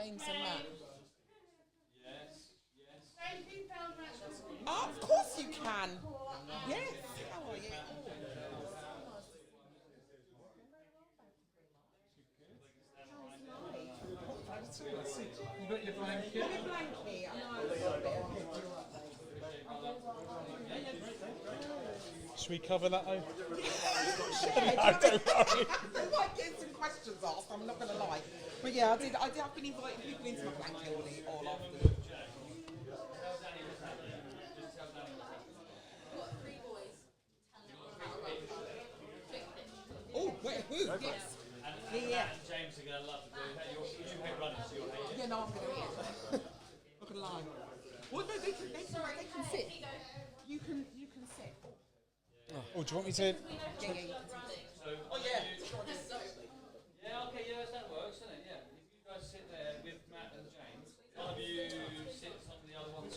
James and Matt. Yes, yes. Oh, of course you can. Yes. How are you? You got your blanket? Got a blanket. I know it's a bit of Should we cover that over? yeah, don't worry. I might get some questions asked, I'm not going to lie. But yeah, I've been inviting people into my blanket all afternoon. Oh, wait, who? Yes. Yeah. And James are going to love to do that. You hate running, so you'll hate it. Yeah, no, I'm going to not going to lie. Well, no, they can sit. You can sit. Oh, do you want me to? Yeah, you can sit. Oh, yeah. Yeah, okay, yeah, that works, doesn't it? Yeah. If you guys sit there with Matt and James, one of you sit some of the other ones.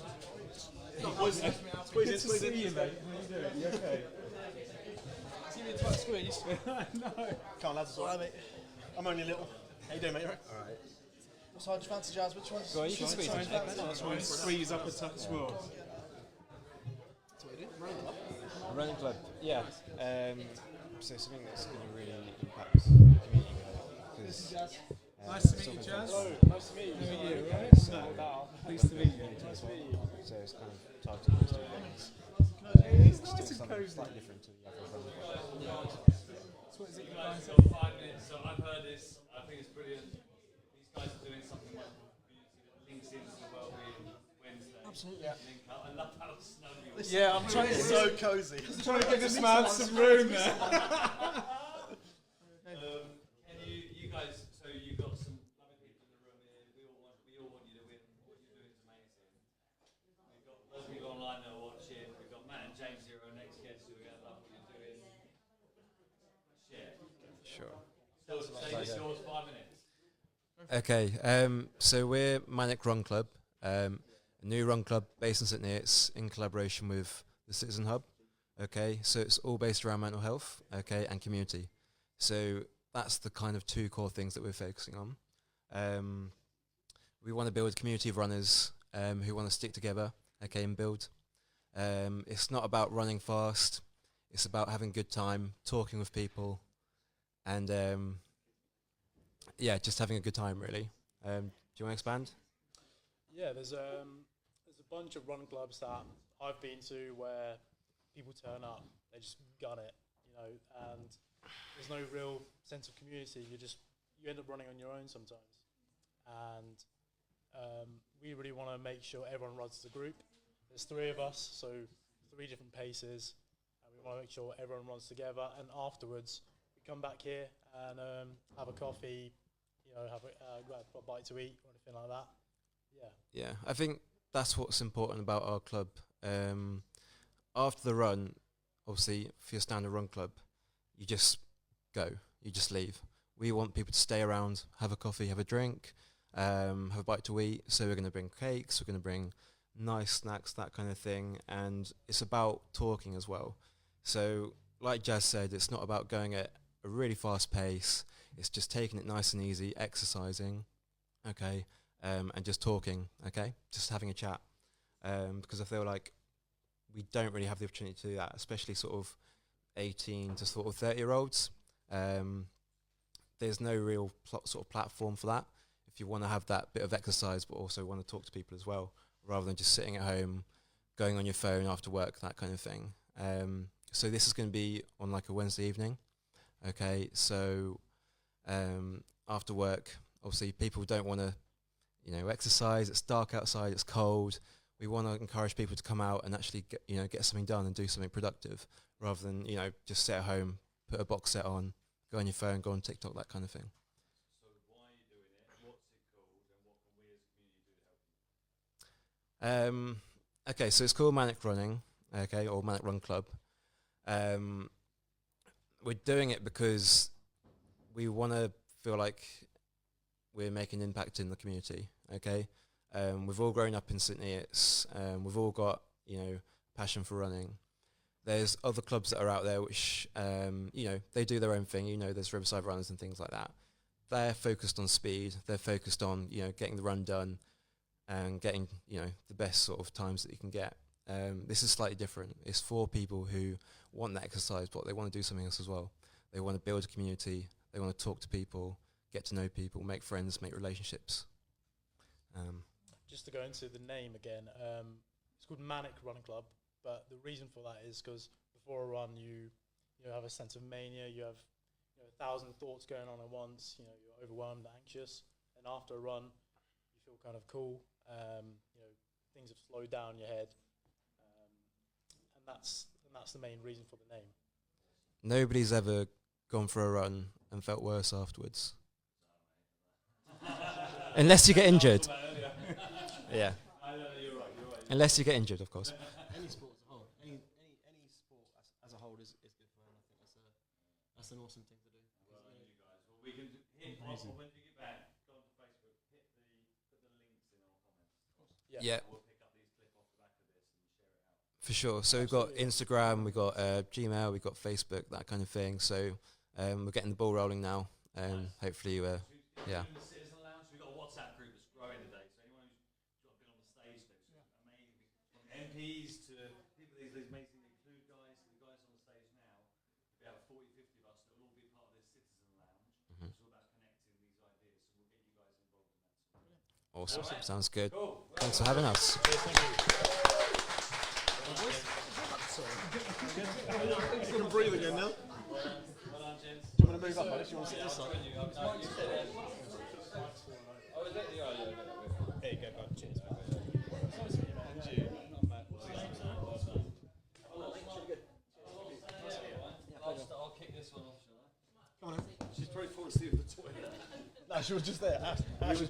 Good to see you, mate. How you doing? You okay? See me in tight squeeze? No. Come on, lads, it's alright, mate. I'm only little. How you doing, mate? Alright? What side do you fancy, Jazz? Which one's? Go on, you can squeeze it. That's why squeeze up a touch more. That's what we do. Running club. Running club, yeah. So something that's going to really impact the community. This is Jazz. Nice to meet you, Jazz. Hello, nice to meet you. How are you? Right? No. Pleased to meet you. Nice to meet you. So it's kind of targeted to things. It's nice and cozy. Slightly different to the other running club. So what is it you guys got 5 minutes, so I've heard this, I think it's brilliant. These guys are doing something like community that links into the wellbeing Wednesday. Absolutely. Link up. I love how snug you are. Yeah, I'm trying It's so cozy. to give this man some room there. Can you guys, so you've got some lovely people in the room here, we all want you to win, what you're doing is amazing. We've got those people online that are watching, we've got Matt and James here, our next guests, who are going to love what you're doing. Share. Sure. So say this yours 5 minutes. Okay, so we're Manic Run Club, a new run club based in St Neots in collaboration with the Citizen Hub. Okay, so it's all based around mental health, okay, and community. So that's the kind of two core things that we're focusing on. We want to build a community of runners who want to stick together, okay, and build. It's not about running fast. It's about having a good time, talking with people, and yeah, just having a good time, really. Do you want to expand? Yeah, there's a bunch of run clubs that I've been to where people turn up, they just gun it, you know, and there's no real sense of community. You end up running on your own sometimes, and we really want to make sure everyone runs as a group. There's 3 of us, so 3 different paces, and we want to make sure everyone runs together. And afterwards, we come back here and have a coffee, you know, have a bite to eat or anything like that. Yeah. Yeah, I think that's what's important about our club. After the run, obviously, for your standard run club, you just go, you just leave. We want people to stay around, have a coffee, have a drink, have a bite to eat. So we're going to bring cakes, we're going to bring nice snacks, that kind of thing. And it's about talking as well. So like Jazz said, it's not about going at a really fast pace. It's just taking it nice and easy, exercising, okay, and just talking, okay, just having a chat. Because I feel like we don't really have the opportunity to do that, especially sort of 18 to sort of 30-year-olds. There's no real sort of platform for that. If you want to have that bit of exercise, but also want to talk to people as well, rather than just sitting at home, going on your phone after work, that kind of thing. So this is going to be on like a Wednesday evening. Okay, so after work, obviously people don't want to, exercise. It's dark outside. It's cold. We want to encourage people to come out and actually get something done and do something productive, rather than just sit at home, put a box set on, go on your phone, go on TikTok, that kind of thing. So why are you doing it? What's it called? And what can we as a community do to help you? Okay, so it's called Manic Running, okay, or Manic Run Club. We're doing it because we want to feel like we're making an impact in the community, okay? We've all grown up in St Neots. We've all got, passion for running. There's other clubs that are out there which, they do their own thing. There's Riverside Runners and things like that. they're focused on speed. They're focused on getting the run done and getting the best sort of times that you can get. This is slightly different. It's for people who want that exercise, but they want to do something else as well. They want to build a community. They want to talk to people, get to know people, make friends, make relationships. Just to go into the name again, it's called Manic Run Club, but the reason for that is because before a run you have a sense of mania, you have 1,000 thoughts going on at once, you're overwhelmed, anxious, and after a run you feel kind of cool, things have slowed down in your head, and that's the main reason for the name. Nobody's ever gone for a run and felt worse afterwards. Unless you get injured. Yeah. Unless you get injured, of course. Any sport as a whole, any sport as a whole is good for them. I think that's an awesome thing to do. Well, you guys. Well, we can hit when you get back. Go on to Facebook, put the links in our comments. Yeah. We'll pick up these clips off the back of this and share it out. For sure. So we've got Instagram, we've got Gmail, we've got Facebook, that kind of thing. So we're getting the ball rolling now. Hopefully, yeah. The Citizen Lounge, we've got a WhatsApp group that's growing today. So anyone who's been on the stage, amazing. From MPs to people, these amazing include guys, the guys on the stage now. We have 40, 50 of us that will all be part of this Citizen Lounge. It's all about connecting these ideas. So we'll get you guys involved in that. Awesome. Sounds good. Cool. Thanks for having us. You can breathe again now. Well done, gents. Do you want to move up, Alex? You want to sit this side? There you go, bud. Cheers. I'll kick this one off, shall I? Come on in. She's probably fallen asleep in the toilet. No, she was just there. Ash was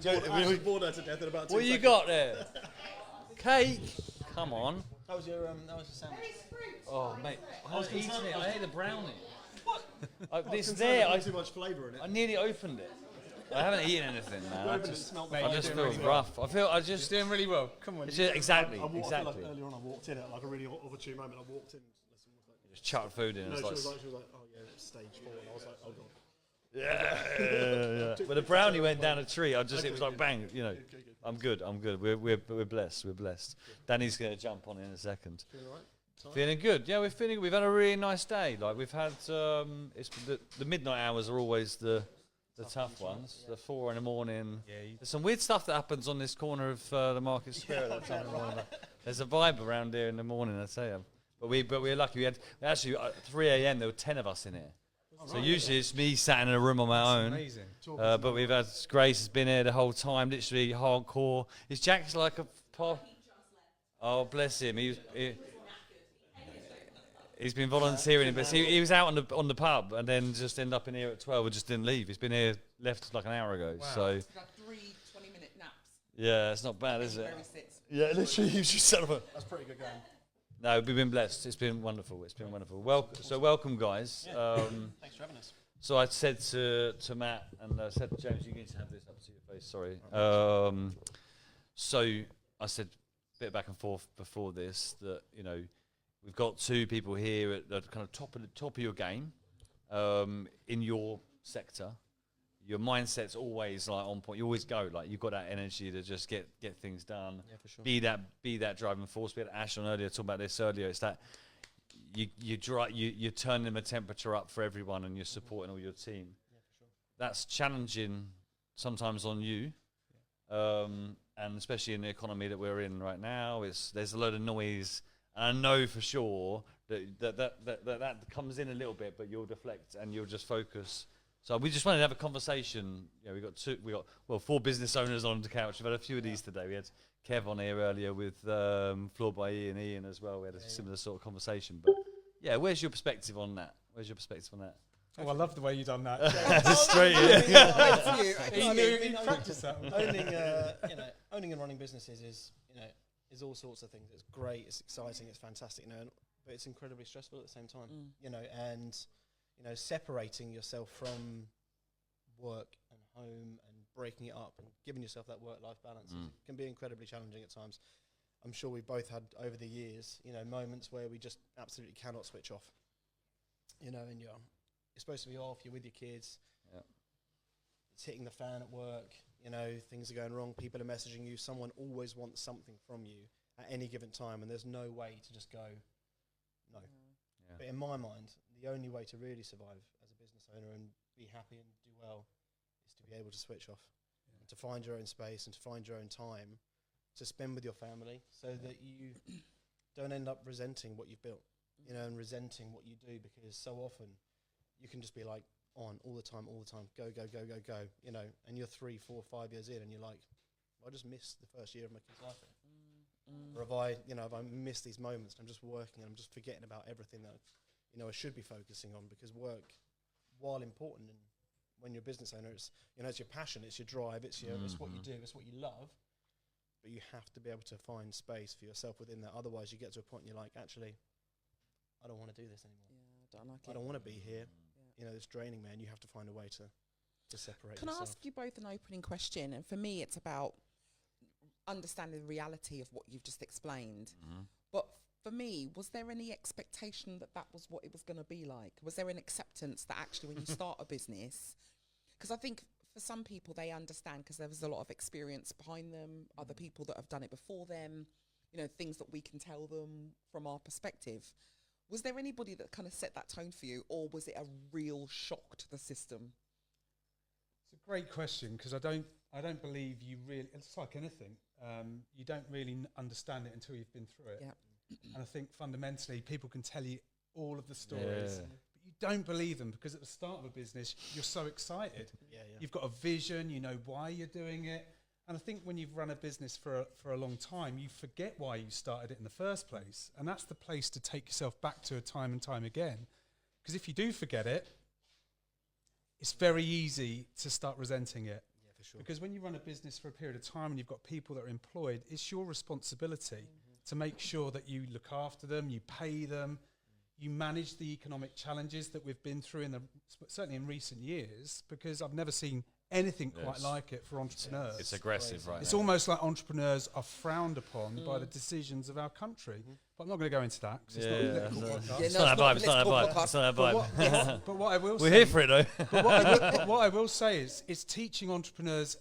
bored her to death in about 2 What you seconds. got there? Cake? Come on. How was your sandwich? Oh, mate. I was eating it. I ate the brownie. It's Concerned there. there's too much flavour in it. I nearly opened it. I haven't eaten anything, man. Opened it, smelled the I just flavour. feel rough. I just doing really well. Come on. It's just, exactly. I walked Exactly. like earlier on. I walked in at like a really opportune moment. I walked in. Just chucked food in. No, It's she like, was like, oh yeah, it's stage 4. And I was like, oh god. yeah. But the brownie went down a tree. It was like bang. I'm good. We're blessed. We're blessed. Danny's gonna jump on in a second. Feeling alright? Feeling good. Yeah, we're feeling. We've had a really nice day. Like we've had. It's the midnight hours are always the tough ones. The 4 in the morning. Yeah, There's some weird stuff that happens on this corner of the Market Square at that time of the morning. There's a vibe around here in the morning, I tell you. But we're lucky. We had actually at 3 a.m. there were 10 of us in here. So usually it's me sat in a room on my own. amazing. But we've had Grace has been here the whole time, literally hardcore. Is Jack's like a pop? Oh, bless him. He's been volunteering, but he was out on the pub and then just ended up in here at 12 and just didn't leave. He's been here, left like an hour ago. Wow. So We've had 3 20-minute naps. yeah, it's not bad, is it? Where he sits. Yeah, literally, he was just sat up. That's pretty good going. No, we've been blessed. It's been wonderful. It's been wonderful. Welcome, guys. Thanks for having us. So I said to Matt and I said, James, you need to have this up to your face. Sorry. So I said a bit back and forth before this that we've got 2 people here at the kind of top of your game in your sector. Your mindset's always like on point. You always go like you've got that energy to just get things done. Yeah, for sure. Be that driving force. We had Ash on earlier talking about this earlier. It's that you're turning the temperature up for everyone and you're supporting all your team. Yeah, for sure. That's challenging sometimes on you, and especially in the economy that we're in right now. There's a lot of noise, and I know for sure that comes in a little bit, but you'll deflect and you'll just focus. So we just wanted to have a conversation. We got 4 business owners on the couch. We've had a few of these today. We had Kev on here earlier with Floor by Ian as well. We had a similar sort of conversation. But yeah, where's your perspective on that? Oh, I love the way you done that. Straight in. You practiced that. Owning and running businesses is all sorts of things. It's great, it's exciting, it's fantastic, but it's incredibly stressful at the same time. And separating yourself from work and home and breaking it up and giving yourself that work-life balance can be incredibly challenging at times. I'm sure we've both had over the years, moments where we just absolutely cannot switch off. And you're supposed to be off, you're with your kids. Yeah. It's hitting the fan at work, you know, things are going wrong, people are messaging you, someone always wants something from you at any given time, and there's no way to just go, no. Yeah. But in my mind, the only way to really survive as a business owner and be happy and do well is to be able to switch off, and to find your own space and to find your own time to spend with your family, so that you don't end up resenting what you've built, you know, and resenting what you do, because so often you can just be like on all the time, go, you know, and you're 3, 4, 5 years in and you're like, I just missed the first year of my kid's life. Or have I missed these moments and I'm just working and I'm just forgetting about everything that, you know, I should be focusing on, because work, while important, and when you're a business owner, it's, you know, it's your passion, it's your drive, it's your, it's what you do, it's what you love. But you have to be able to find space for yourself within that. Otherwise, you get to a point and you're like, actually, I don't want to do this anymore. Yeah, I don't like it. I don't want to be here. You know, it's draining, man. You have to find a way to separate Can yourself. I ask you both an opening question? And for me, it's about understanding the reality of what you've just explained. But for me, was there any expectation that that was what it was going to be like? Was there an acceptance that actually when you start a business, because I think for some people they understand because there was a lot of experience behind them, other people that have done it before them, you know, things that we can tell them from our perspective. Was there anybody that kind of set that tone for you, or was it a real shock to the system? It's a great question, because I don't believe you really, it's like anything, you don't really understand it until you've been through it. Yeah. And I think fundamentally people can tell you all of the stories, but you don't believe them, because at the start of a business you're so excited. You've got a vision, you know why you're doing it. And I think when you've run a business for a long time, you forget why you started it in the first place. And that's the place to take yourself back to time and time again. Because if you do forget it, it's very easy to start resenting it. Yeah, for sure. Because when you run a business for a period of time and you've got people that are employed, it's your responsibility to make sure that you look after them, you pay them, you manage the economic challenges that we've been through certainly in recent years, because I've never seen anything quite like it for entrepreneurs. It's aggressive, right? It's almost like entrepreneurs are frowned upon by the decisions of our country. But I'm not going to go into that, because it's not a political podcast. It's not our vibe. It's not our vibe. It's not our vibe. But what I will We're say, here for it, though. but what I will say is, it's teaching entrepreneurs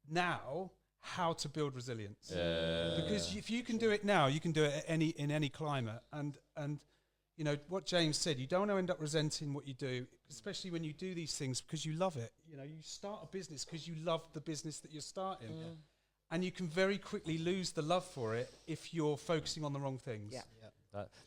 now how to build resilience. Because if you can do it now, you can do it in any climate. And you know what James said, you don't want to end up resenting what you do, especially when you do these things because you love it. You know, you start a business because you love the business that you're starting. And you can very quickly lose the love for it if you're focusing on the wrong things.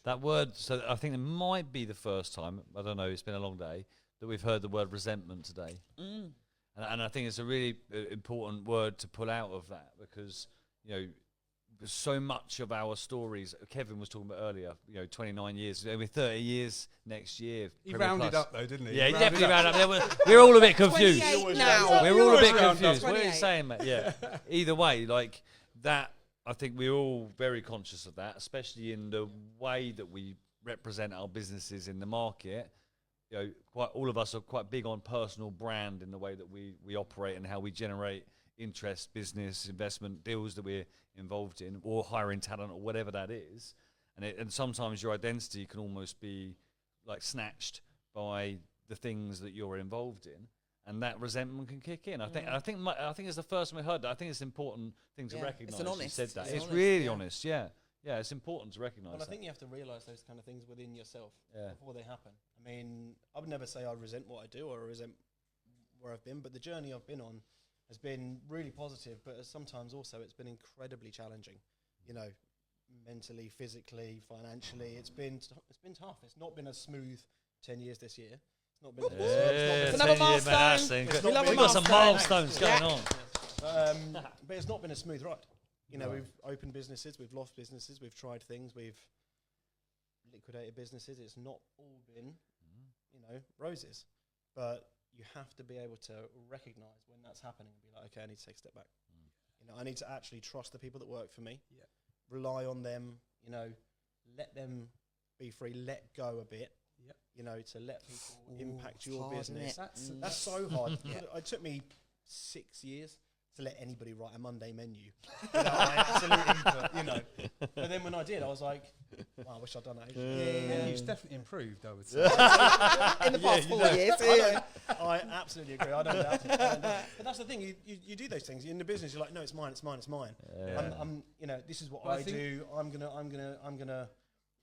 That word, so I think it might be the first time, I don't know, it's been a long day, that we've heard the word resentment today. And I think it's a really important word to pull out of that, because, you know, so much of our stories, Kevin was talking about earlier, you know, 29 years, we're 30 years next year. He rounded up though, didn't he? Yeah, he definitely rounded up. We're all a bit confused. 28 now. We're all a bit confused. 28. What are you saying, mate? Yeah. Either way, like that, I think we're all very conscious of that, especially in the way that we represent our businesses in the market. You know, all of us are quite big on personal brand in the way that we operate and how we generate interest, business, investment deals that we're involved in, or hiring talent, or whatever that is. And sometimes your identity can almost be like snatched by the things that you're involved in, and that resentment can kick in. I think it's the first time we heard that. I think it's an important thing to recognise. It's an honest. You said that. It's It's really honest. Yeah. Yeah, it's important to recognise. Well, I think you have to realise those kind of things within yourself before they happen. I mean, I would never say I resent what I do or I resent where I've been, but the journey I've been on has been really positive, but sometimes also it's been incredibly challenging, you know, mentally, physically, financially. It's been tough. It's not been a smooth 10 years this year. It's not been It's another milestone. We've got some milestones going on. But it's not been a smooth ride. You know, we've opened businesses, we've lost businesses, we've tried things, we've liquidated businesses. It's not all been, you know, roses. But you have to be able to recognise when that's happening and be like, okay, I need to take a step back. You know, I need to actually trust the people that work for me, rely on them, you know, let them be free, let go a bit, you know, to let people impact your business. That's so hard. It took me 6 years to let anybody write a Monday menu without my absolute input, you know. But then when I did, I was like, wow, I wish I'd done that. Menu's definitely improved, I would say. In the past 4 years. I absolutely agree. I don't doubt it. But that's the thing. You do those things in the business. You're like, no, it's mine. It's mine. It's mine. I'm you know, this is what But I I think do. I'm gonna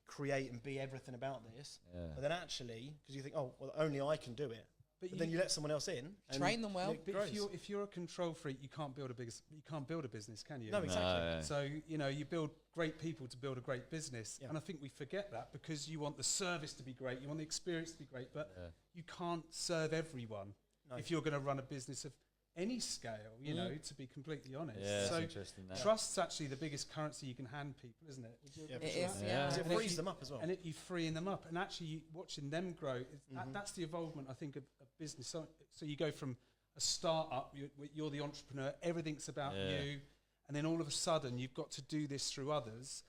create and be everything about this. But then actually, because you think, oh, well, only I can do it. But then you let someone else in. And Train them well. But if you're a control freak, you can't build a business, can you? No, exactly. So you build great people to build a great business, and I think we forget that because you want the service to be great, you want the experience to be great, but you can't serve everyone if you're going to run a business of any scale. You know, to be completely honest. Yeah, so that's interesting. trust's actually the biggest currency you can hand people, isn't it? Yeah, It sure. is, yeah. Because it frees them up as well. And you freeing them up, and actually watching them grow. That's the involvement, I think, of business. So you go from a start-up, you're the entrepreneur, everything's about you, and then all of a sudden you've got to do this through others,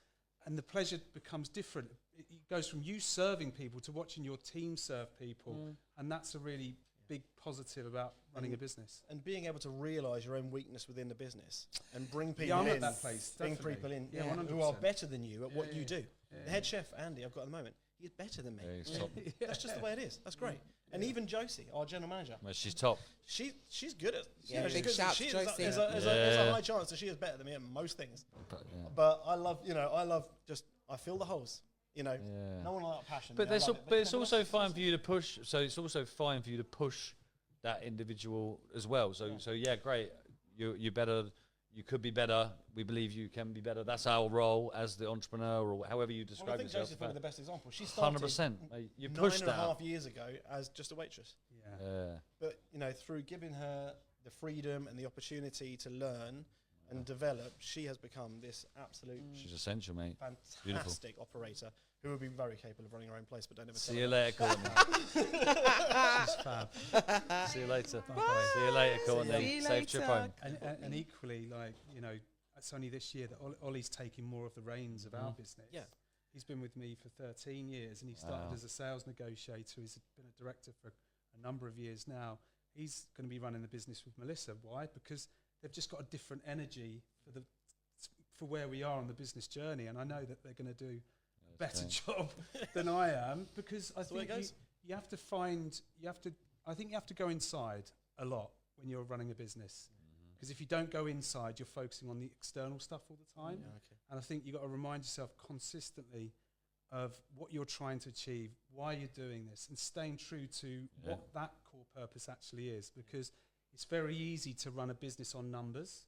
and the pleasure becomes different. It goes from you serving people to watching your team serve people, and that's a really big positive about running a business. And being able to realise your own weakness within the business and bring people I'm in, at that place, bring definitely. people in Yeah, who are 100%. better than you at what you do. The head chef, Andy, I've got at the moment, he's better than me. Yeah, he's top. That's just the way it is. That's great. And even Josie, our general manager, Well, she's top. she's good at Big shout to Josie. There's a high chance that she is better than me at most things. But I love I fill the holes. You know, no one like passion. But I love it. it's also fine for you to push. So it's also fine for you to push that individual as well. So yeah, great. You better. You could be better. We believe you can be better. That's our role as the entrepreneur, or however you Well, I describe think yourself. Josie's probably the best example. She started 100%. You pushed that. 9.5 years ago as just a waitress. But you know, through giving her the freedom and the opportunity to learn and develop, she has become this absolute She's essential, mate. fantastic operator who would be very capable of running her own place, but don't ever See tell you her later, Courtney. She's fab. See you later. Bye-bye. See you later, Courtney. See you Safe trip later. home. And equally, it's only this year that Ollie's taking more of the reins of our business. Yeah. He's been with me for 13 years, and he started as a sales negotiator. He's been a director for a number of years now. He's going to be running the business with Melissa. Why? Because they've just got a different energy for where we are on the business journey, and I know that they're going to do a better job than I am, because I think you have to find, I think you have to go inside a lot when you're running a business. Because if you don't go inside, you're focusing on the external stuff all the time. And I think you've got to remind yourself consistently of what you're trying to achieve, why you're doing this, and staying true to what that core purpose actually is. Because it's very easy to run a business on numbers,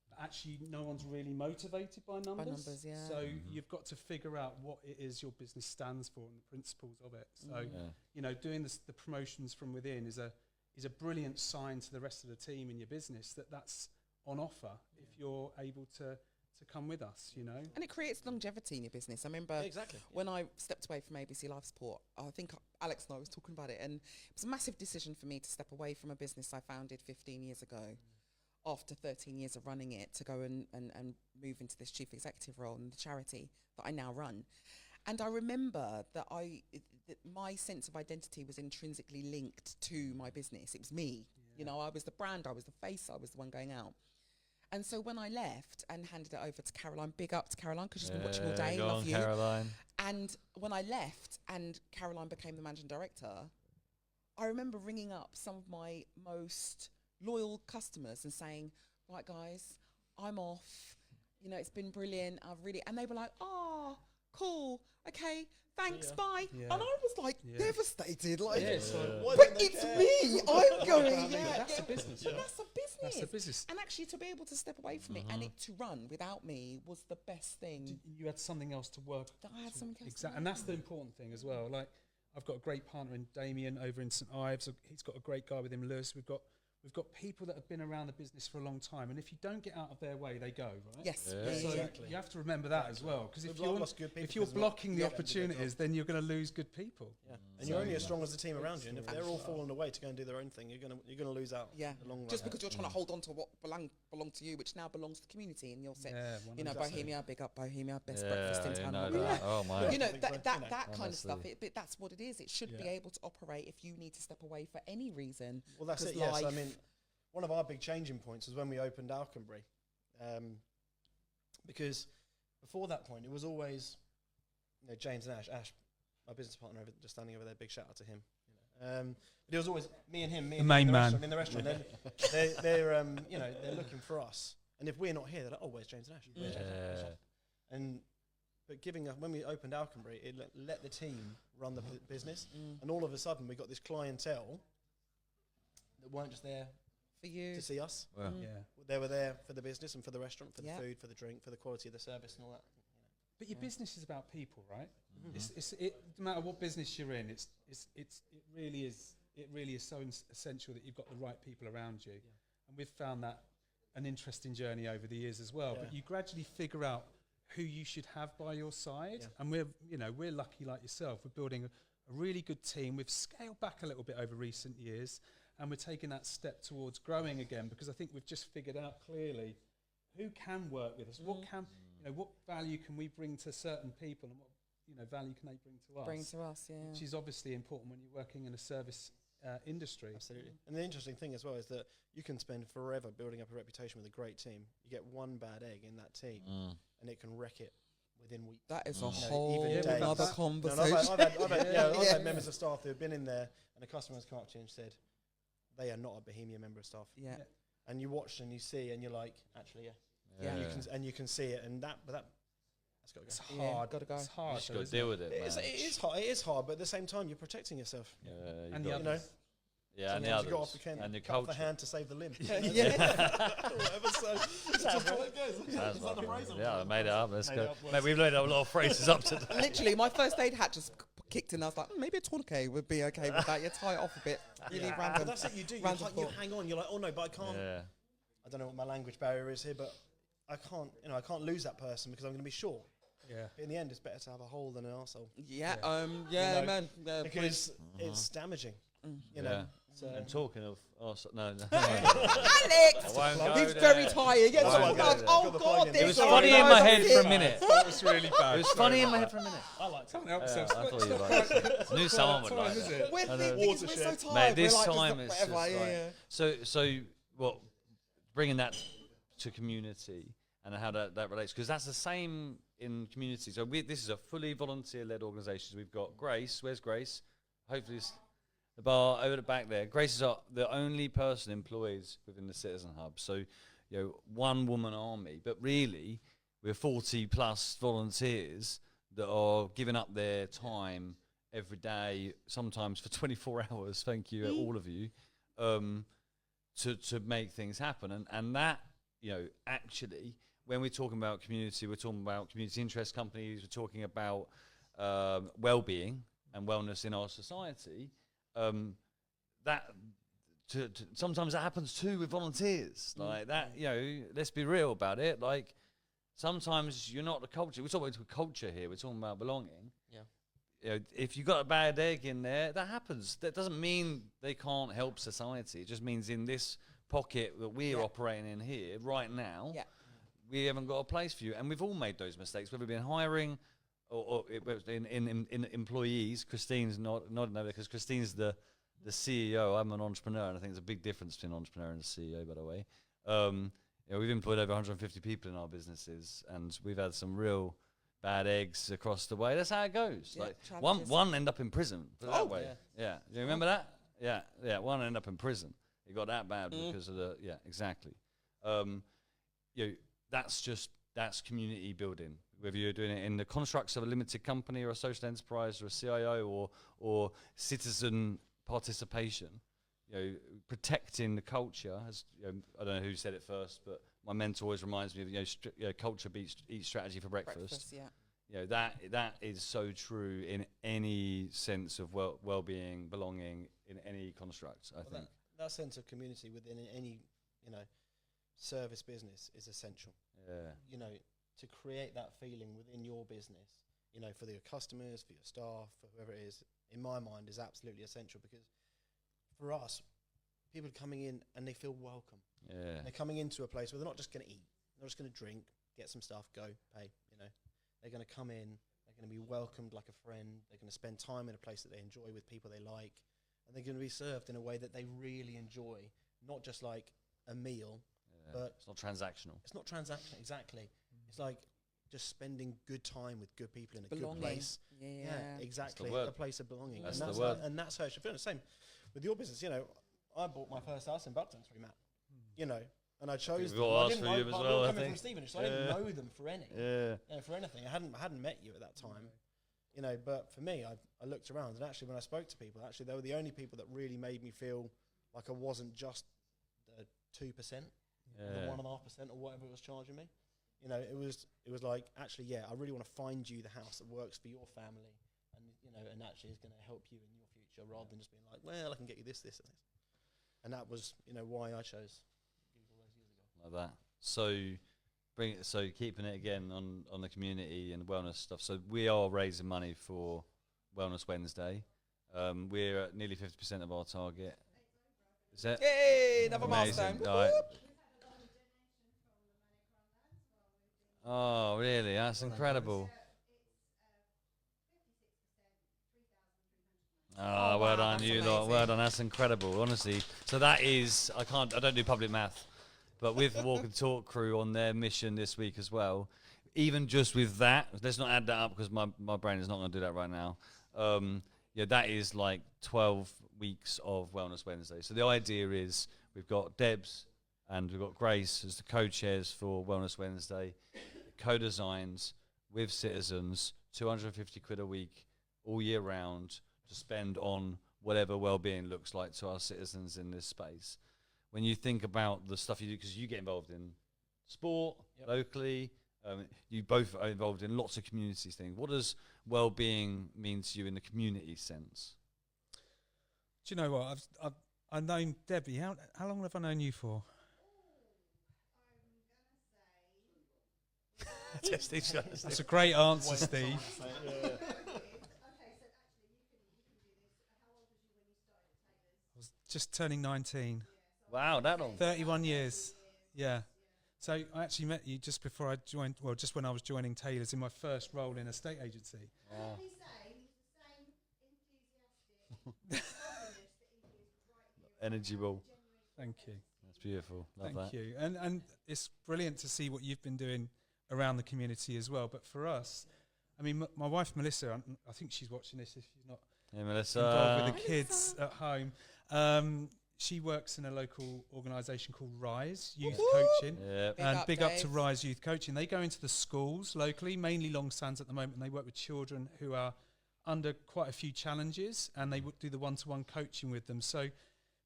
but actually no one's really motivated by numbers. So you've got to figure out what it is your business stands for and the principles of it. So, doing the promotions from within is a brilliant sign to the rest of the team in your business that's on offer if you're able to come with us, And it creates longevity in your business. I remember when I stepped away from ABC Life Support, I think Alex and I was talking about it, and it was a massive decision for me to step away from a business I founded 15 years ago after 13 years of running it, to go and move into this chief executive role in the charity that I now run. And I remember that my sense of identity was intrinsically linked to my business. It was me. I was the brand, I was the face, I was the one going out. And so when I left and handed it over to Caroline, big up to Caroline, because she's been watching all day. Love you, Caroline. And when I left and Caroline became the managing director, I remember ringing up some of my most loyal customers and saying, right, guys, I'm off. It's been brilliant. And they were like, oh, cool. Okay, thanks, bye. Yeah. And I was like devastated. Like, Why but don't they it's care? me. I'm going. That's a business. But that's a business. That's a business. And actually to be able to step away from it and it to run without me was the best thing. You had something else to work. I had something else to Exactly, work and that's on. the important thing as well. Like, I've got a great partner in Damien over in St Ives. He's got a great guy with him, Lewis. We've got people that have been around the business for a long time, and if you don't get out of their way, they go, right? Yes. So you have to remember that as well, because if lost good people if you're because blocking the yeah, opportunities, then you're going to lose good people. And you're only as strong as the team around you, and if they're all falling away to go and do their own thing, you're gonna lose out. Yeah. in the long run. Just because you're trying to hold on to what belong to you, which now belongs to the community, and you'll say, Bohemia, big up Bohemia, best breakfast in town. Oh my. That kind of Honestly. stuff. But that's what it is. It should be able to operate if you need to step away for any reason. Well, that's it. 'Cause Yes, I life- mean, one of our big changing points was when we opened Alconbury, because before that point, it was always, James and Ash, my business partner, just standing over there. Big shout out to him. But it was always me and him, The main man. in the restaurant. They're looking for us, and if we're not here, they're like, oh, where's James and Ash? Where's James and Ash? But when we opened Alconbury, it let the team run the business, and all of a sudden we got this clientele that weren't just there For you. to see us. Well, They were there for the business and for the restaurant, for the food, for the drink, for the quality of the service and all that. But your business is about people, right? No matter what business you're in, it really is so essential that you've got the right people around you. And we've found that an interesting journey over the years as well. But you gradually figure out who you should have by your side. And we're lucky like yourself. We're building a really good team. We've scaled back a little bit over recent years, and we're taking that step towards growing again, because I think we've just figured out clearly who can work with us, what value can we bring to certain people, and what value can they bring to us. Which is obviously important when you're working in a service industry. Absolutely. And the interesting thing as well is that you can spend forever building up a reputation with a great team. You get one bad egg in that team, and it can wreck it within weeks. That is a whole even days. other No, conversation. I've had members of staff who have been in there, and a customer's come up to you and said, they are not a Bohemia member of staff. Yeah. And you watch and you see, and you're like, actually, you can see it, and that's got to go. It's hard. Gotta go. It's hard. just got to deal with it. It is hard. It is hard, but at the same time, you're protecting yourself. And the You know, others. Yeah, and the sometimes others. you got off the can, And the cut off culture. the hand to save the limb. Yeah. Yeah, I made it up. Let's go. Mate, we've made up a lot of phrases up today. Literally, my first aid hat just kicked in. I was like, maybe a tourniquet would be okay with that. You tie it off a bit. You need random. But that's it. You do. You random you thought. hang on. You're like, oh no, but I can't. Yeah. I don't know what my language barrier is here, but I can't. I can't lose that person because I'm going to be short. Yeah. But in the end, it's better to have a hole than an arsehole. Yeah. Yeah. Man. Because it's damaging. You know. Yeah. So And talking of, no. Alex, won't go he's there. very tired. Yeah, I won't so go much. there. Oh Got the God, plug in. this It was guy funny in knows my head it. for a minute. That was really bad. It was funny in my head for a minute. I like Can't help Yeah, yourself. I thought you'd like it. I knew someone would like Is that. it? We're I know. thinking we're so tired. Mate, this we're like, time just it's just whatever, like, so what, bringing that to community and how that relates, because that's the same in community. So this is a fully volunteer-led organisation. We've got Grace. Where's Grace? Hopefully it's the bar over the back there. Grace is the only person employed within the Citizen Hub. So, one woman army, but really we're 40 plus volunteers that are giving up their time every day, sometimes for 24 hours. Thank you, all of you, to make things happen. And that, actually, when we're talking about community, we're talking about community interest companies, we're talking about well-being and wellness in our society. Sometimes that happens too with volunteers. Like that, let's be real about it. Like, sometimes you're not the culture. We're talking about culture here. We're talking about belonging. Yeah. If you got a bad egg in there, that happens. That doesn't mean they can't help society. It just means in this pocket that we're operating in here right now, we haven't got a place for you. And we've all made those mistakes, whether we've been hiring or in employees. Christine's not there because Christine's the CEO. I'm an entrepreneur, and I think there's a big difference between an entrepreneur and a CEO, by the way. We've employed over 150 people in our businesses, and we've had some real bad eggs across the way. That's how it goes. Yeah, like one end up in prison. Put it that way. Yeah. You remember that? Yeah. One end up in prison. It got that bad because of the exactly. That's community building. Whether you're doing it in the constructs of a limited company or a social enterprise or a CIO or citizen participation, protecting the culture. I don't know who said it first, but my mentor always reminds me of culture beats eat strategy for breakfast. That is so true in any sense of well-being, belonging in any construct. I think that sense of community within any service business is essential. Yeah. To create that feeling within your business, for your customers, for your staff, for whoever it is, in my mind is absolutely essential, because for us, people are coming in and they feel welcome. Yeah. They're coming into a place where they're not just going to eat, they're just going to drink, get some stuff, go, pay, They're going to come in, they're going to be welcomed like a friend, they're going to spend time in a place that they enjoy with people they like, and they're going to be served in a way that they really enjoy, not just like a meal, Yeah. but It's not transactional. it's not transactional. Exactly. It's like just spending good time with good people in a Belonging. good place. Yeah. Exactly. word. A place of belonging. That's and the word. And that's how it should feel. The same with your business. You know, I bought my first house in Buckton through Matt. You know, and I chose. We've got I ours didn't for know, you as but well, we were I coming from think. Stevenage, so I didn't know them for anything. I hadn't met you at that time. You know, but for me, I looked around, and actually, when I spoke to people, actually, they were the only people that really made me feel like I wasn't just the 2%, the 1.5%, or whatever it was charging me. You know, it was like, actually, yeah, I really want to find you the house that works for your family, and you know, and actually is going to help you in your future, rather than just being like, well, I can get you this, and this. And that was, you know, why I chose Google those years ago. Like that. So keeping it again on the community and wellness stuff. So we are raising money for Wellness Wednesday. We're at nearly 50% of our target. Is that Yay! Another amazing? milestone. All right. Oh, really? That's incredible. Oh, well wow, done, that's you lot. amazing. Well done. That's incredible, honestly. So that is, I don't do public math, but with the Walk and Talk crew on their mission this week as well, even just with that, let's not add that up because my brain is not going to do that right now. Yeah, that is like 12 weeks of Wellness Wednesday. So the idea is we've got Debs and we've got Grace as the co-chairs for Wellness Wednesday, co-designs with citizens, 250 quid a week, all year round, to spend on whatever well-being looks like to our citizens in this space. When you think about the stuff you do, because you get involved in sport locally, you both are involved in lots of community things. What does well-being mean to you in the community sense? Do you know what? I've known Debbie. How long have I known you for? That's a great answer, Steve. I was just turning 19. Wow, that long. 31 years. Yeah. So I actually met you just before I joined, well, just when I was joining Taylor's in my first role in a state agency. Wow. Energy ball. Thank you. That's beautiful. Love that. Thank you. And it's brilliant to see what you've been doing around the community as well. But for us, I mean, my wife, Melissa, I think she's watching this if she's not Hey, Melissa. involved with the kids at home. She works in a local organisation called Rise Youth Coaching. Yep. And big up to Dave. Rise Youth Coaching. They go into the schools locally, mainly long stands at the moment, and they work with children who are under quite a few challenges, and they would do the one-to-one coaching with them. So,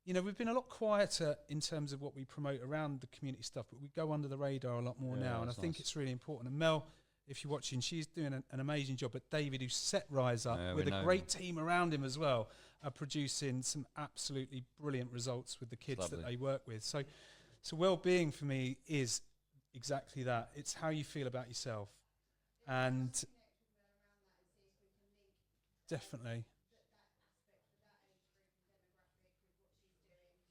you know, we've been a lot quieter in terms of what we promote around the community stuff, but we go under the radar a lot more now, and I think it's really important. And Mel, if you're watching, she's doing an amazing job. But David, who set Rise up with a great team around him as well, are producing some absolutely brilliant results with the kids that they work with. So well-being for me is exactly that. It's how you feel about yourself. And definitely.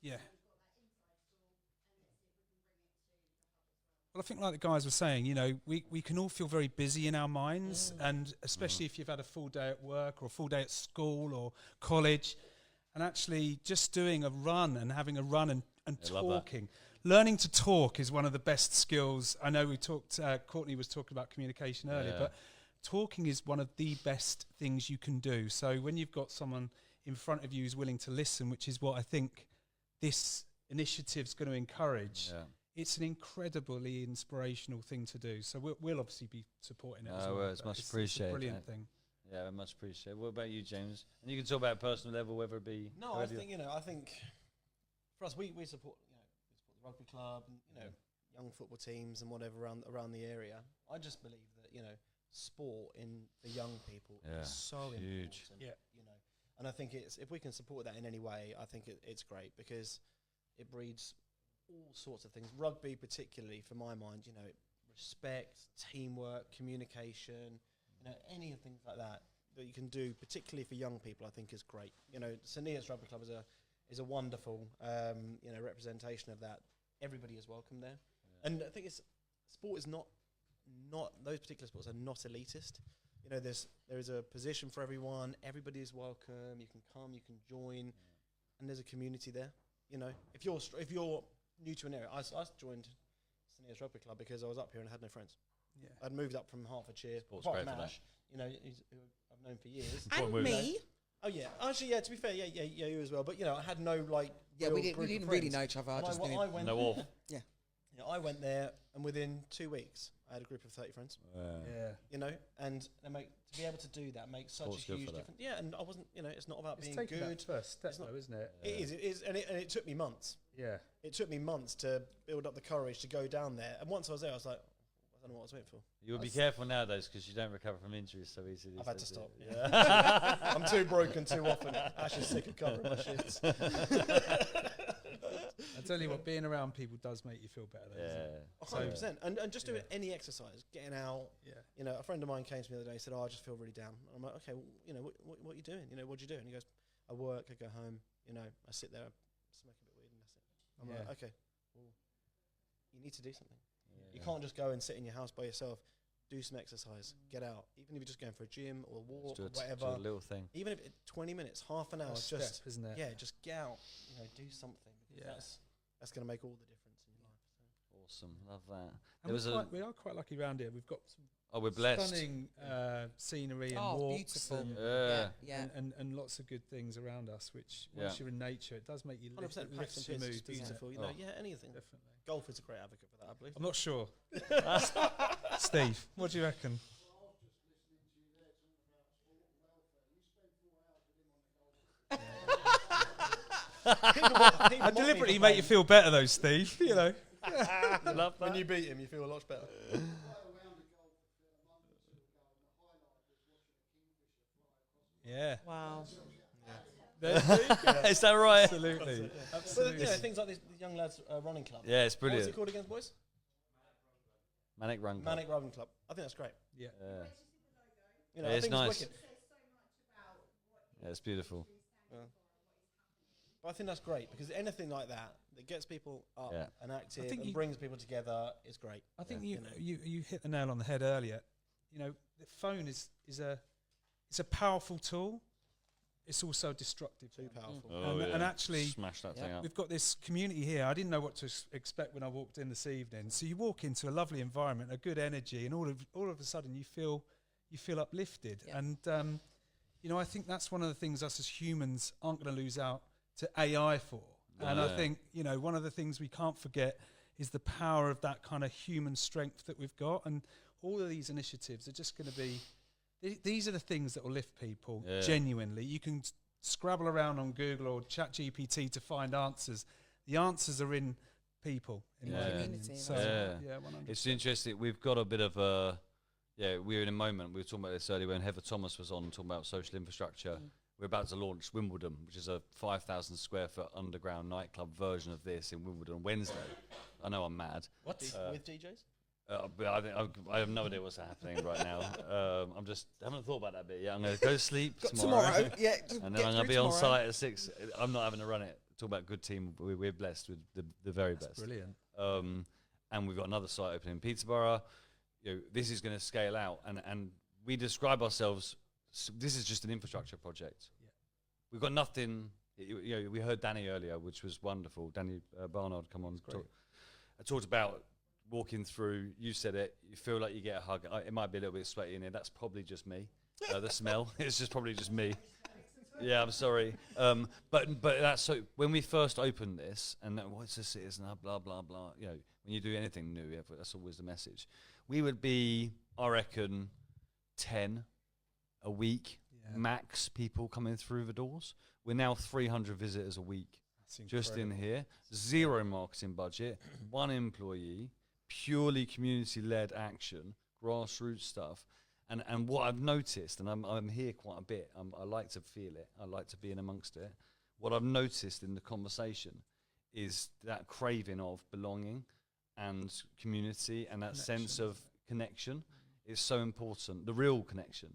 Yeah. Well, I think like the guys were saying, you know, we can all feel very busy in our minds, and especially if you've had a full day at work or a full day at school or college, and actually just doing a run and having a run and talking. Learning to talk is one of the best skills. I know we talked, Courtney was talking about communication earlier, but talking is one of the best things you can do. So when you've got someone in front of you who's willing to listen, which is what I think this initiative's going to encourage, it's an incredibly inspirational thing to do. So we'll obviously be supporting it as well. It's much appreciated. It's a brilliant thing. Yeah, much appreciated. What about you, James? And you can talk about a personal level, whether it be... No, I think for us, we support, the rugby club and, young football teams and whatever around the area. I just believe that, sport in the young people is so huge. important. And I think if we can support that in any way, I think it's great, because it breeds all sorts of things. Rugby particularly, for my mind, respect, teamwork, communication, any of things like that you can do, particularly for young people, I think is great. Neots Rugby Club is a wonderful, representation of that. Everybody is welcome there. And I think sport is not those particular sports are not elitist. There is a position for everyone. Everybody is welcome. You can come, you can join, and there's a community there. If you're new to an area. I joined St Neots Rugby Club because I was up here and I had no friends. Yeah. I'd moved up from Hertfordshire, Sport's apart great from for Ash, you know, who I've known for years. And Well, me. Oh yeah, actually yeah. To be fair, yeah, you as well. But you know, I had no like. Yeah, real we group of didn't really friends. know each other. I And just I, knew. I went No off. You know, I went there, and within 2 weeks, I had a group of 30 friends. Yeah. You know, and to be able to do that makes such Sport's a good huge for that. difference. Yeah, and I wasn't. You know, it's not about It's being taking good. that first step, It's not- though, isn't it? It is, and it took me months. Yeah. It took me months to build up the courage to go down there. And once I was there, I was like, I don't know what I was waiting for. You would be careful nowadays because you don't recover from injuries so easily. I've had to these stop. days, Yeah. I'm too broken too often. Ash is sick of covering my shits. I tell you what, being around people does make you feel better, though, doesn't it? Yeah. 100%. And just doing any exercise, getting out. Yeah. You know, a friend of mine came to me the other day and said, I just feel really down. I'm like, okay, well, you know, what are you doing? You know, what do you do? And he goes, I work, I go home, you know, I sit there, I smoke a bit of weed and that's it. I'm Yeah. like, okay, well, you need to do something. You can't just go and sit in your house by yourself. Do some exercise, get out. Even if you're just going for a gym or a walk or Do whatever. a little thing. Even if 20 minutes, half an hour, That's just step, isn't it? yeah, just get out. You know, do something. Because Yeah. that's going to make all the difference in your life. So. Awesome. Love that. And we are quite lucky around here. We've got some We're blessed. stunning scenery and Oh, walks beautiful. and, Yeah. Yeah. and lots of good things around us, which Yeah. once you're in nature, it does make you 100% lift Paxton your Pierce mood, is doesn't it? beautiful. You know, Oh. yeah, anything. Definitely. Golf is a great advocate for that, I believe. I'm not sure. Steve, what do you reckon? I deliberately make you feel better, though, Steve. You know. You love When that? you beat him, you feel a lot better. Yeah. Wow. Is that right? Absolutely. But Absolutely. you know, things like this, the Young Lads Running Club. Yeah, it's What was brilliant. it called again, boys? Manic Run Club. Manic Running Club. I think that's great. Yeah. Yeah. You know, Yeah, I it's think nice. it's wicked. Yeah, it's beautiful. But I think that's great because anything like that gets people up Yeah. and active think and you- brings people together is great. I think Yeah. you hit the nail on the head earlier. You know, the phone is a powerful tool. It's also destructive. Too powerful. Oh, And actually, smash that thing up. we've got this community here. I didn't know what to expect when I walked in this evening. So you walk into a lovely environment, a good energy, and all of a sudden you feel uplifted. Yeah. And you know, I think that's one of the things us as humans aren't going to lose out to AI for. And I Yeah. think, you know, one of the things we can't forget is the power of that kind of human strength that we've got. And all of these initiatives are just going to be, these are the things that will lift people Yeah. genuinely. You can scrabble around on Google or ChatGPT to find answers. The answers are in people, in my Yeah. opinion. Community, So, yeah. yeah, 100%. It's interesting. We've got a bit of a, we're in a moment. We were talking about this earlier when Heather Thomas was on, talking about social infrastructure. We're about to launch Wimbledon, which is a 5,000 square foot underground nightclub version of this in Wimbledon on Wednesday. I know I'm mad. What? With DJs? But I have no idea what's happening right now. I haven't thought about that bit yet. I'm going to go sleep tomorrow. Yeah. And then I'm going to be on site at 6. I'm not having to run it. Talk about good team. We're blessed with the very best. Brilliant. And we've got another site open in Peterborough. You know, this is going to scale out, and we describe ourselves. This is just an infrastructure project. Yeah. We've got nothing. You know, we heard Danny earlier, which was wonderful. Danny Barnard, come on, I talked about walking through. You said it. You feel like you get a hug. It might be a little bit sweaty in here. That's probably just me. The smell. It's just probably just me. Yeah, I'm sorry. But that's so. When we first opened this, and what's this is, and blah blah blah. You know, when you do anything new, that's always the message. We would be, I reckon, 10 a week max people coming through the doors. We're now 300 visitors a week just in here. 0 marketing budget, 1 employee, purely community-led action, grassroots stuff. And what I've noticed, and I'm here quite a bit, I like to feel it, I like to be in amongst it. What I've noticed in the conversation is that craving of belonging and community and that sense of connection is so important. The real connection,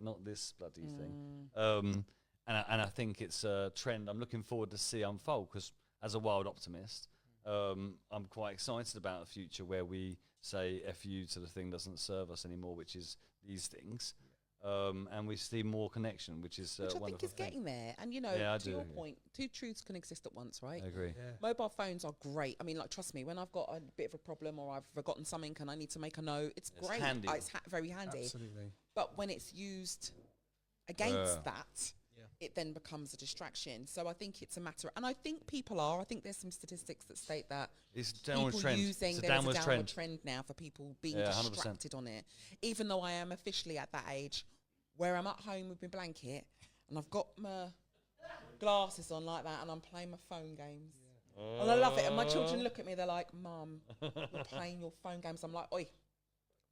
not this bloody thing. And I think it's a trend I'm looking forward to see unfold, because as a wild optimist, I'm quite excited about a future where we say F you to the thing doesn't serve us anymore, which is these things. and we see more connection, which is Which I think wonderful is thing. getting there. And, you know, Yeah, I to do, your yeah. point, two truths can exist at once, right? I agree. Yeah. Mobile phones are great. I mean, like, trust me, when I've got a bit of a problem or I've forgotten something and I need to make a note, it's great. handy. It's very handy. Absolutely. But when it's used against that, Yeah. it then becomes a distraction. So I think it's a matter, and I think people are. I think there's some statistics that state that It's a downward people trend. using It's a there is downward a trend. downward trend now for people being Yeah, 100%. distracted on it. Even though I am officially at that age where I'm at home with my blanket and I've got my glasses on like that and I'm playing my phone games. And I love it. And my children look at me, they're like, Mum, you're playing your phone games. I'm like, oi,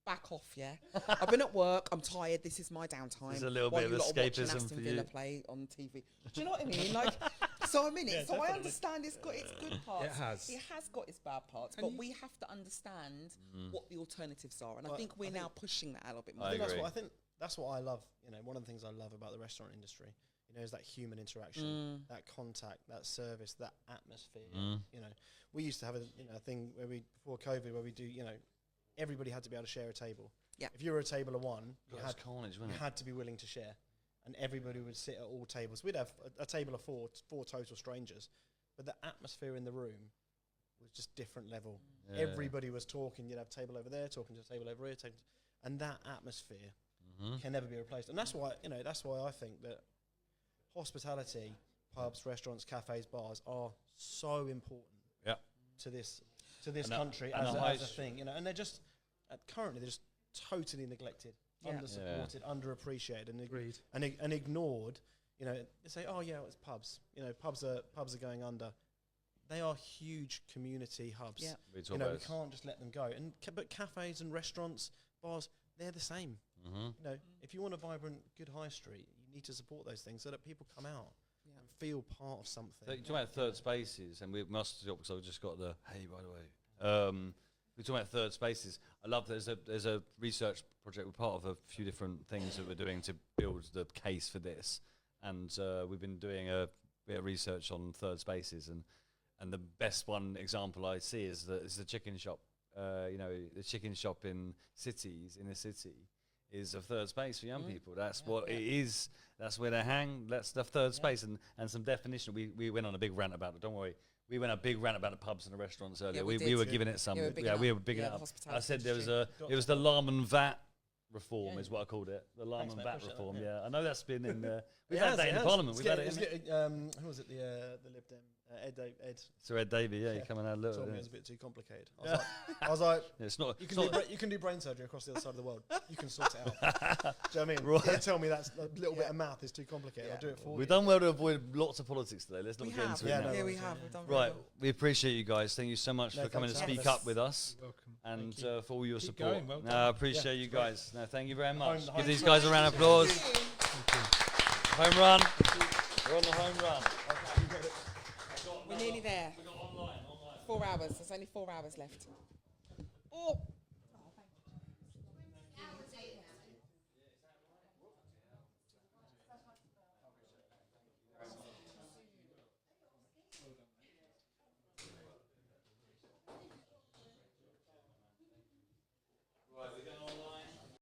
back off, yeah? I've been at work, I'm tired, this is my downtime. There's a little while bit you of lot are watching escapism Aston for Villa you. play on TV. Do you know what I mean? Like, so I'm in it. Yeah, so I definitely. understand it's got its good parts. It has. It has got its bad parts. And But you- we have to understand what the alternatives are. And I Well, think we're I now think- pushing that a little bit more. I I think that's agree. what that's what I love. You know, one of the things I love about the restaurant industry, you know, is that human interaction, that contact, that service, that atmosphere. You know, we used to have a thing where before COVID where we do, you know, everybody had to be able to share a table. Yeah. If you were a table of one, God, it was carnage, you wasn't it? had to be willing to share, and everybody would sit at all tables. We'd have a table of four total strangers, but the atmosphere in the room was just different level. Yeah. Everybody was talking. You'd have a table over there, talking to a table over here, and that atmosphere can never be replaced. And that's why I think that hospitality, pubs, restaurants, cafes, bars are so important. Yeah. To this And that- country and as the a high thing, you know, and they're just currently they're just totally neglected, Yeah. undersupported, underappreciated, and Agreed. and ignored. You know, they say, "Oh yeah, it's pubs." You know, pubs are going under. They are huge community hubs. Yeah. We talk You know, about we this. can't just let them go. But cafes and restaurants, bars, they're the same. You know, if you want a vibrant, good high street, you need to support those things so that people come out and feel part of something. So, talking about third spaces, and we must talk because I've just got the hey, by the way. We're talking about third spaces. I love there's a research project. We're part of a few different things that we're doing to build the case for this, and we've been doing a bit of research on third spaces, and the best one example I see is the chicken shop. You know, the chicken shop in a city is a third space for young people. That's what it is. That's where they hang. That's the third space, and some definition. We went on a big rant about it. Don't worry. We went on a big rant about the pubs and the restaurants earlier. we we did. were giving it some. Yeah, We were bigging Yeah, it the up. hospitality I said there was industry. it was the Larman VAT reform Yeah. is what I called it. The Larman mate, VAT push it reform. up, Yeah, I know that's been in there. We've It had has, that in it has. Parliament. It's We've had it getting- in. it's getting, who was it? The Lib Dem Ed Sir Ed Davey, yeah, you Yeah. come and have a look. told me Yeah. it was a bit too complicated. I was like, Yeah, it's not. you it's can do not- you can do brain surgery across the other side of the world. You can sort it out. Do you know what I mean? Right. You tell me that's a little bit of math is too complicated. I'll do it for We've you. done well to avoid lots of politics today. Let's not We get have. into Yeah, it now. no Yeah, we worries, have. yeah. We've done very Right, well. we appreciate you guys. Thank you so much No, for coming to thanks for speak having up us. with us Welcome. and Thank you. for all your Keep support. going, well No, done. I appreciate Yeah, you great. guys. No, thank you very much. the Give home these run. guys a round of applause. Home run. We're on the home run. We're nearly there. 4 hours. There's only 4 hours left. Oh.